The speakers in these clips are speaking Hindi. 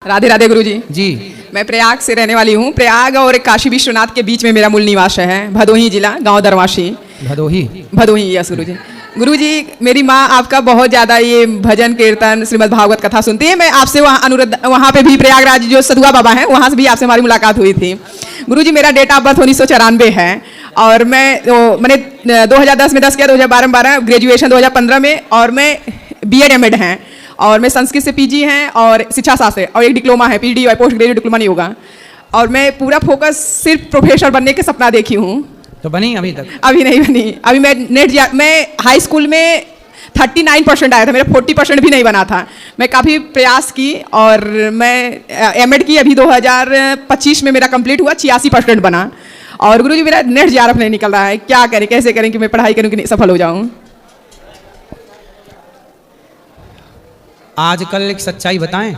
राधे राधे गुरुजी। जी। मैं प्रयाग से रहने वाली हूँ। प्रयाग और काशी विश्वनाथ के बीच में मेरा मूल निवास है, भदोही जिला, गांव दरवाशी। भदोही यस गुरुजी। गुरुजी, मेरी माँ आपका बहुत ज़्यादा ये भजन कीर्तन श्रीमद् भागवत कथा सुनती है। मैं आपसे वहाँ पे भी प्रयागराज जो सदुआ बाबा हैं वहाँ से भी आपसे हमारी मुलाकात हुई थी। गुरुजी, मेरा डेट ऑफ बर्थ 1994 है और मैंने 2010 में 10 किया, 2012 में 12, ग्रेजुएशन 2015 में, और मैं BEd MAd हैं, और मैं संस्कृत से PG हैं और शिक्षा शास्त्र और एक डिप्लोमा है, PhD और पोस्ट ग्रेजुएट डिप्लोमा नहीं होगा। और मैं पूरा फोकस सिर्फ प्रोफेसर बनने के सपना देखी हूँ। तो बनी अभी तक? अभी नहीं बनी। अभी मैं हाई स्कूल में 39% आया था, मेरा 40% भी नहीं बना था। मैं काफ़ी प्रयास की और मैं MAd की, अभी 2025 में मेरा कंप्लीट हुआ, 86% बना। और गुरुजी, मेरा नेट JRF नहीं निकल रहा है, क्या करें, कैसे करें कि मैं पढ़ाई करूँ कि सफल हो जाऊँ? आजकल एक सच्चाई बताएं,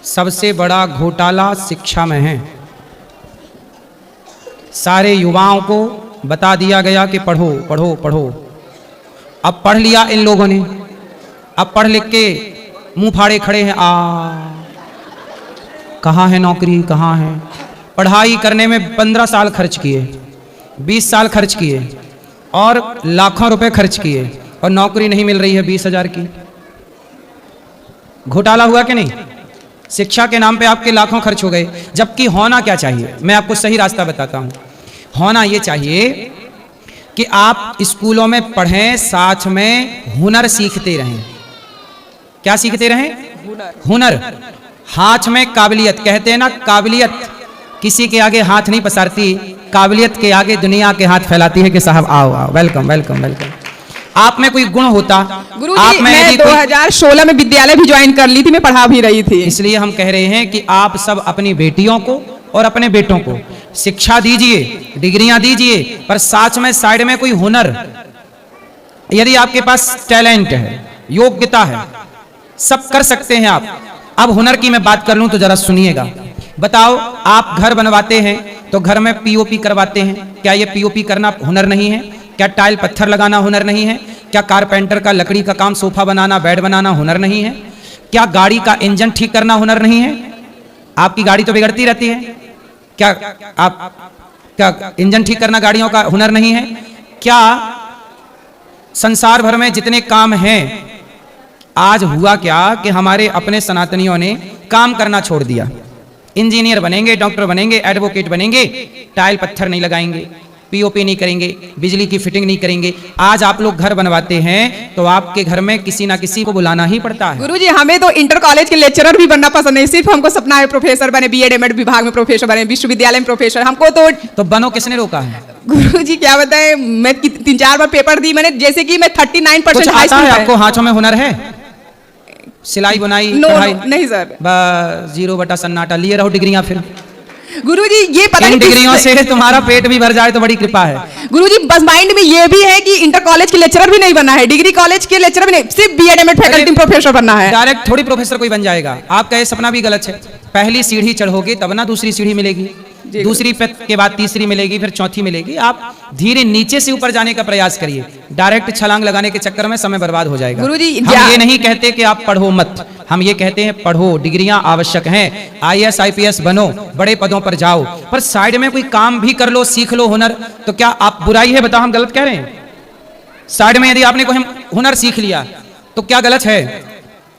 सबसे बड़ा घोटाला शिक्षा में है। सारे युवाओं को बता दिया गया कि पढ़ो पढ़ो पढ़ो। अब पढ़ लिया इन लोगों ने, अब पढ़ लिख के मुंह फाड़े खड़े हैं, कहाँ है नौकरी, कहाँ है? पढ़ाई करने में 15 साल खर्च किए, 20 साल खर्च किए और लाखों रुपए खर्च किए और नौकरी नहीं मिल रही है 20,000 की। घोटाला हुआ कि नहीं? शिक्षा के नाम पे आपके लाखों खर्च हो गए, जबकि होना क्या चाहिए? मैं आपको सही रास्ता बताता हूं। होना ये चाहिए कि आप स्कूलों में पढ़ें, साथ में हुनर सीखते रहें। क्या सीखते रहें? हुनर। हाथ में काबिलियत, कहते हैं ना, काबिलियत किसी के आगे हाथ नहीं पसारती, काबिलियत के आगे दुनिया के हाथ फैलाती है कि साहब आओ आओ, वेलकम वेलकम वेलकम। आप में कोई गुण होता, गुरुजी, मैं 2016 में विद्यालय भी ज्वाइन कर ली थी, मैं पढ़ा भी रही थी। इसलिए हम कह रहे हैं कि आप सब अपनी बेटियों को और अपने बेटों को शिक्षा दीजिए, डिग्रियां दीजिए, पर साथ में साइड में कोई हुनर, यदि आपके पास टैलेंट है, योग्यता है, सब कर सकते हैं आप। अब हुनर की मैं बात कर लूं तो जरा सुनिएगा। बताओ, आप घर बनवाते हैं तो घर में POP करवाते हैं, क्या ये POP करना हुनर नहीं है? क्या टाइल पत्थर लगाना हुनर नहीं है? क्या कारपेंटर का लकड़ी का काम, सोफा बनाना, बेड बनाना हुनर नहीं है? क्या गाड़ी का इंजन ठीक करना हुनर नहीं है? आपकी गाड़ी तो बिगड़ती रहती है, क्या इंजन ठीक करना गाड़ियों का हुनर नहीं है? क्या संसार भर में जितने काम हैं, आज हुआ क्या कि हमारे अपने सनातनियों ने काम करना छोड़ दिया। इंजीनियर बनेंगे, डॉक्टर बनेंगे, एडवोकेट बनेंगे, टाइल पत्थर नहीं लगाएंगे, POP नहीं करेंगे, बिजली की फिटिंग नहीं करेंगे। आज आप लोग घर बनवाते हैं तो आपके घर में किसी ना किसी को बुलाना ही पड़ता है। गुरुजी, हमें तो इंटर कॉलेज के लेक्चरर भी बनना पसंद नहीं, सिर्फ हमको सपना है प्रोफेसर बने, BEd MAd विभाग में प्रोफेसर बने, विश्वविद्यालय में प्रोफेसर। हमको तो बनो, किसने रोका है? गुरुजी क्या बताएं, मैं 3-4 बार पेपर दी मैंने, जैसे कि मैं 39% आता है आपको? हाथों में हुनर है? सिलाई बुनाई? नहीं सर। 0 सन्नाटा लिए रहो डिग्रियां। फिर गुरुजी, ये पता नहीं, डिग्रियों से तुम्हारा पेट भी भर जाए तो बड़ी कृपा है। गुरुजी, बस माइंड में ये भी है कि इंटर कॉलेज के लेक्चरर भी नहीं बनना है, डिग्री कॉलेज के लेक्चरर भी नहीं, सिर्फ BEd MAd फैकल्टी प्रोफेसर बनना है। डायरेक्ट थोड़ी प्रोफेसर कोई बन जाएगा। आपका ये सपना भी गलत है। पहली सीढ़ी चढ़ोगे तब ना दूसरी सीढ़ी मिलेगी, दूसरी के बाद तीसरी मिलेगी, फिर चौथी मिलेगी। आप धीरे नीचे से ऊपर जाने का प्रयास करिए। डायरेक्ट छलांग लगाने के चक्कर में समय बर्बाद हो जाएगा। गुरुजी, हम ये नहीं कहते कि आप पढ़ो मत, हम ये कहते हैं पढ़ो, डिग्रियां आवश्यक हैं, IAS IPS बनो, बड़े पदों पर जाओ, पर साइड में कोई काम भी कर लो, सीख लो हुनर। तो क्या आप बुराई है? बताओ, हम गलत कह रहे हैं? साइड में यदि आपने कोई हुनर सीख लिया तो क्या गलत है?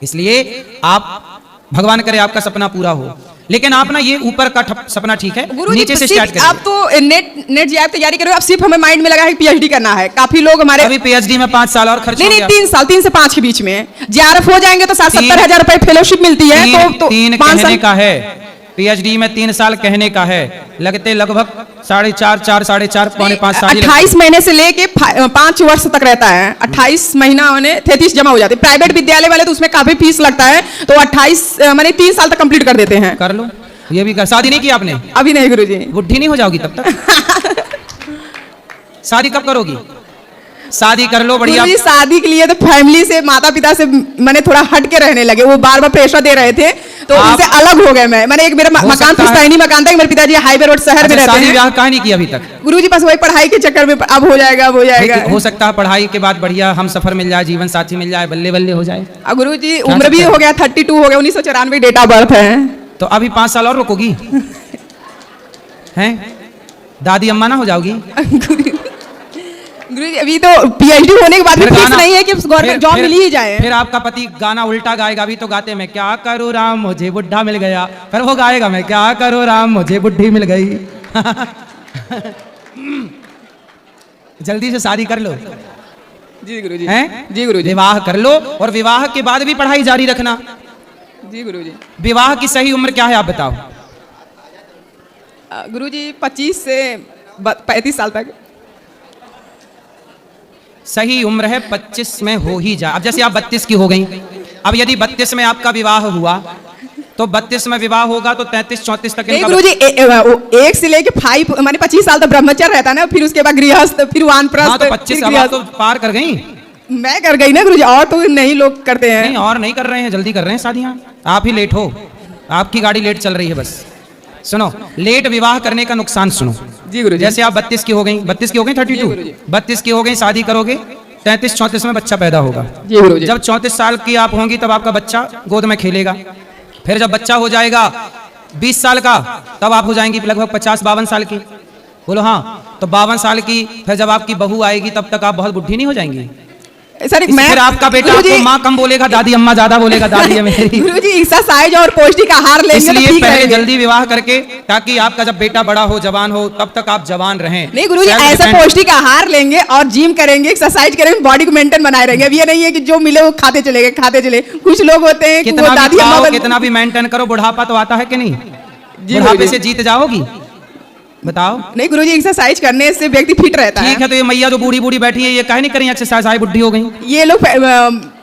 इसलिए आप, भगवान करे आपका सपना पूरा हो, लेकिन आप ना ये ऊपर का सपना ठीक है, नीचे से स्टार्ट करिए। आप तो नेट JRF तैयारी कर रहे हो, अब सिर्फ हमें माइंड में लगा है PhD करना है। काफी लोग हमारे अभी PhD में 5 साल और खर्च हो गया। 3 साल, 3 से 5 के बीच में JRF हो जाएंगे तो 70,000 रुपए फेलोशिप मिलती है। तो 3 कहने का है, PhD में 3 साल कहने का है, लगते लगभग 4.5 पौने 5 साल। 28 महीने से लेके 5 वर्ष तक रहता है। 28 महीना होने 33 जमा हो जाते हैं। प्राइवेट विद्यालय वाले तो उसमें काफी फीस लगता है, तो 28 माने 3 साल तक कंप्लीट कर देते हैं। कर लो, ये भी कर। शादी नहीं की आपने? अभी नहीं गुरुजी। बुढ़ी नहीं हो जाओगी तब तक? शादी कब करोगी? शादी कर लो बढ़िया। गुरुजी शादी के लिए तो फैमिली से, माता पिता से मैंने थोड़ा हट के रहने लगे। वो बार बार प्रेशर दे रहे थे तो उनसे अलग हो गए। मैंने एक मेरा मकान पुश्तैनी मकान था, मेरे पिताजी हाईवे रोड शहर में रहते शादी हैं। ब्याह कहाँ नहीं किया अभी तक? गुरुजी बस वही पढ़ाई के चक्कर में, अब हो जाएगा, अब हो जाएगा। हो सकता है पढ़ाई के बाद बढ़िया हम सफर मिल जाए, जीवन साथी मिल जाए, बल्ले बल्ले हो जाए। गुरुजी उम्र भी हो गया, 32 हो गया, 1994 डेट ऑफ बर्थ है। तो अभी 5 साल और रुकोगी? हैं दादी अम्मा ना हो जाओगी? गुरुजी अभी तो पीएचडी होने के बाद भी फिक्स नहीं है कि गवर्नमेंट जॉब मिल ही जाए। फिर आपका पति गाना उल्टा गाएगा। अभी तो गाते मैं क्या करूँ राम मुझे बुढ़ा मिल गया, फिर वो गाएगा मैं क्या करूँ राम मुझे बुढ़ी मिल गई। जल्दी से शादी कर लो। जी गुरुजी। हैं? जी गुरुजी। विवाह कर लो और विवाह के बाद भी पढ़ाई जारी रखना। जी गुरुजी। विवाह की सही उम्र क्या है आप बताओ? गुरुजी 25 से 35 साल तक सही उम्र है। 25 में हो ही जा। अब जैसे आप 32 की हो गई, अब यदि 32 में आपका विवाह हुआ तो 32 में विवाह होगा तो 33-34 तक। नहीं गुरुजी, 1 से लेके 5 माने 25 साल तक ब्रह्मचर्य रहता ना, फिर उसके बाद गृहस्थ, फिर वानप्रस्थ। हाँ तो 25 साल तो पार कर गई। मैं कर गई ना गुरुजी, और तो नहीं लोग करते हैं। नहीं और नहीं कर रहे हैं, जल्दी कर रहे हैं शादियां। आप ही लेट हो, आपकी गाड़ी लेट चल रही है। बस सुनो, लेट विवाह करने का नुकसान सुनो। जी गुरुजी। जैसे आप 32 की हो गई, 32 की हो गई, 32 32 की हो गई, शादी करोगे 33-34 में बच्चा पैदा होगा। जी गुरुजी। जब 34 साल की आप होंगी तब आपका बच्चा गोद में खेलेगा। फिर जब बच्चा हो जाएगा 20 साल का, तब आप हो जाएंगी लगभग 50-52 साल की। बोलो हाँ। तो 52 साल की फिर जब आपकी बहू आएगी तब तक आप बहुत बुढ़ी नहीं हो जाएंगी? सर मैं, फिर आपका बेटा आपको माँ कम बोलेगा, दादी अम्मा ज्यादा बोलेगा, दादी है मेरी। गुरुजी एक्सरसाइज और पौष्टिक आहार लेंगे तो इसलिए ठीक पहले रहेंगे। जल्दी विवाह करके, ताकि आपका जब बेटा बड़ा हो, जवान हो, तब तक आप जवान रहें। नहीं गुरुजी, ऐसा पौष्टिक आहार लेंगे और जिम करेंगे, एक्सरसाइज करेंगे, बॉडी को मेंटेन बनाए रहेंगे। अब ये नहीं है कि जो मिले वो खाते चले गए, खाते चले। कुछ लोग होते हैं कि वो दादी अम्मा कितना भी मेंटेन करो, बुढ़ापा तो आता है कि नहीं? जी बुढ़ापे से जीत जाओगी? बताओ। नहीं गुरुजी, एक्सरसाइज करने से व्यक्ति फिट रहता है। ठीक है, तो ये मैया जो बूढ़ी बूढ़ी बैठी है ये कहीं नहीं करें एक्सरसाइज, आई बुढ़ी हो गई। ये लोग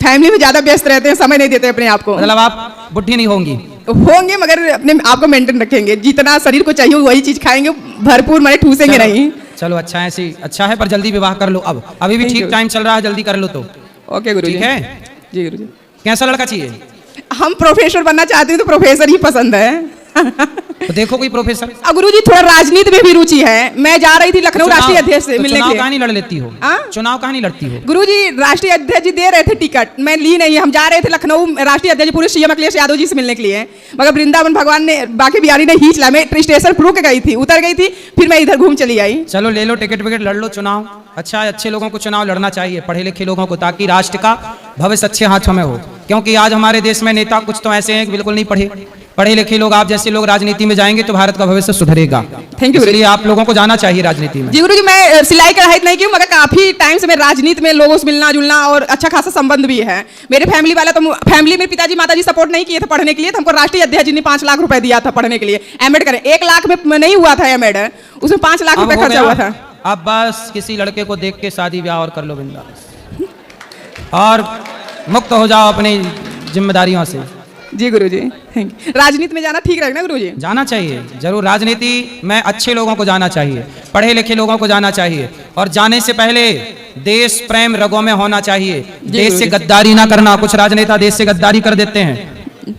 फैमिली में ज्यादा व्यस्त रहते हैं, समय नहीं देते अपने आप को। मतलब आप बुढ़ी नहीं होंगी? होंगे मगर अपने आप को मेंटेन रखेंगे, जितना शरीर को चाहिए वही चीज खाएंगे, भरपूर माने ठूसेंगे नहीं। चलो अच्छा है, ऐसी अच्छा है, पर जल्दी विवाह कर लो। अब अभी भी ठीक टाइम चल रहा है, जल्दी कर लो तो। ओके गुरुजी। ठीक है जी गुरुजी। कैसा लड़का चाहिए? हम प्रोफेसर बनना चाहते हैं तो प्रोफेसर ही पसंद है। तो देखो कोई प्रोफेसर। गुरुजी थोड़ा राजनीति में भी रुचि है। मैं जा रही थी लखनऊ राष्ट्रीय अध्यक्ष से मिलने के लिए। कहाँ नहीं लड़ लेती हो? चुनाव कहाँ नहीं लड़ती हो? गुरुजी राष्ट्रीय अध्यक्ष जी दे रहे थे टिकट, मैं ली नहीं। हम जा रहे थे लखनऊ राष्ट्रीय अध्यक्ष पूरे सीएम अखिलेश यादव जी से मिलने के लिए, मगर वृंदावन भगवान ने, बाकी बिहारी ने खींच लिया। मैं स्टेशन रुक गई थी, उतर गई थी, फिर मैं इधर घूम चली आई। चलो ले लो टिकट विकेट, लड़ लो चुनाव। अच्छा है, अच्छे लोगों को चुनाव लड़ना चाहिए, पढ़े लिखे लोगों को, ताकि राष्ट्र का भविष्य अच्छे हाथों में हो। क्योंकि आज हमारे देश में नेता कुछ तो ऐसे हैं बिल्कुल नहीं पढ़े। पढ़े लिखे लोग, आप जैसे लोग राजनीति में जाएंगे तो भारत का भविष्य सुधरेगा। Thank you. इसलिए आप लोगों को जाना चाहिए राजनीति में। जी गुरुजी, मैं सिलाई कढ़ाई नहीं की, मगर काफी टाइम से मैं राजनीति में लोगों से मिलना जुलना और अच्छा खासा संबंध भी है। मेरे फैमिली वाला तो, फैमिली में पिताजी माताजी सपोर्ट नहीं किए थे पढ़ने के लिए, तो हमको राष्ट्रीय अध्यक्ष जी ने 5 लाख रुपए दिया था पढ़ने के लिए। एमएड करें, 1 लाख में नहीं हुआ था एमएड, उसमें 5 लाख रुपए खर्चा हुआ था। अब बस किसी लड़के को देख के शादी ब्याह और कर लो बिंदास, और मुक्त हो जाओ अपनी जिम्मेदारियों से। जी गुरुजी, थैंक यू। राजनीति में जाना ठीक रहेगा ना गुरुजी? जाना चाहिए जरूर, राजनीति में अच्छे लोगों को जाना चाहिए, पढ़े लिखे लोगों को जाना चाहिए, और जाने से पहले देश प्रेम रगों में होना चाहिए। देश से गद्दारी ना करना। कुछ राजनेता देश से गद्दारी कर देते हैं,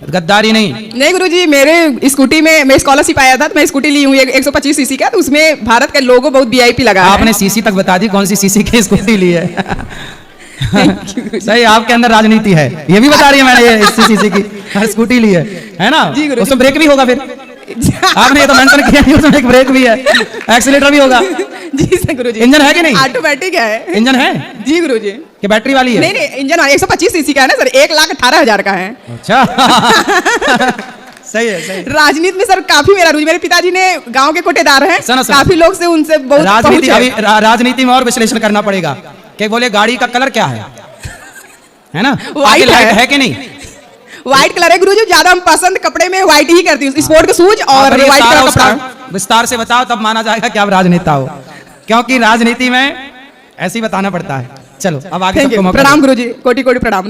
गद्दारी नहीं गुरुजी। मेरे स्कूटी में मैं स्कॉलरशिप आया था तो मैं स्कूटी ली हूँ 125 सीसी का, तो उसमें भारत का लोगो बहुत वीआईपी लगा है। आपने सीसी तक बता दी, कौन सी सीसी की स्कूटी ली है? सही, आपके अंदर राजनीति है, ये भी बता रही है मैंने, ये सीसी की स्कूटी ली है ना? उसमें ब्रेक भी होगा फिर? आपने ये तो मेंशन किया नहीं, उसमें एक ब्रेक भी है, एक्सीलेटर भी होगा। जी सर गुरुजी। इंजन है कि नहीं? ऑटोमेटिक है। इंजन है? जी गुरुजी। कि बैटरी वाली है? नहीं नहीं, इंजन 125 सीसी का है ना सर, 1,18,000 का है। अच्छा। सही है, सही। राजनीति में सर काफी मेरा रुचि, मेरे पिताजी ने गांव के कोटेदार हैं, काफी लोग से उनसे बहुत राजनीति, अभी राजनीति में और विश्लेषण करना पड़ेगा कि बोले गाड़ी का कलर क्या है ना? व्हाइट है कि नहीं? व्हाइट कलर है गुरुजी, ज्यादा हम पसंद कपड़े में व्हाइट ही करती हूँ, स्पोर्ट का शूज और व्हाइट कलर कपड़ा। विस्तार से बताओ, तब माना जाएगा कि आप राजनेता हो, क्योंकि राजनीति में ऐसे ही बताना पड़ता है। चलो अब आगे। प्रणाम गुरुजी, कोटि कोटि प्रणाम।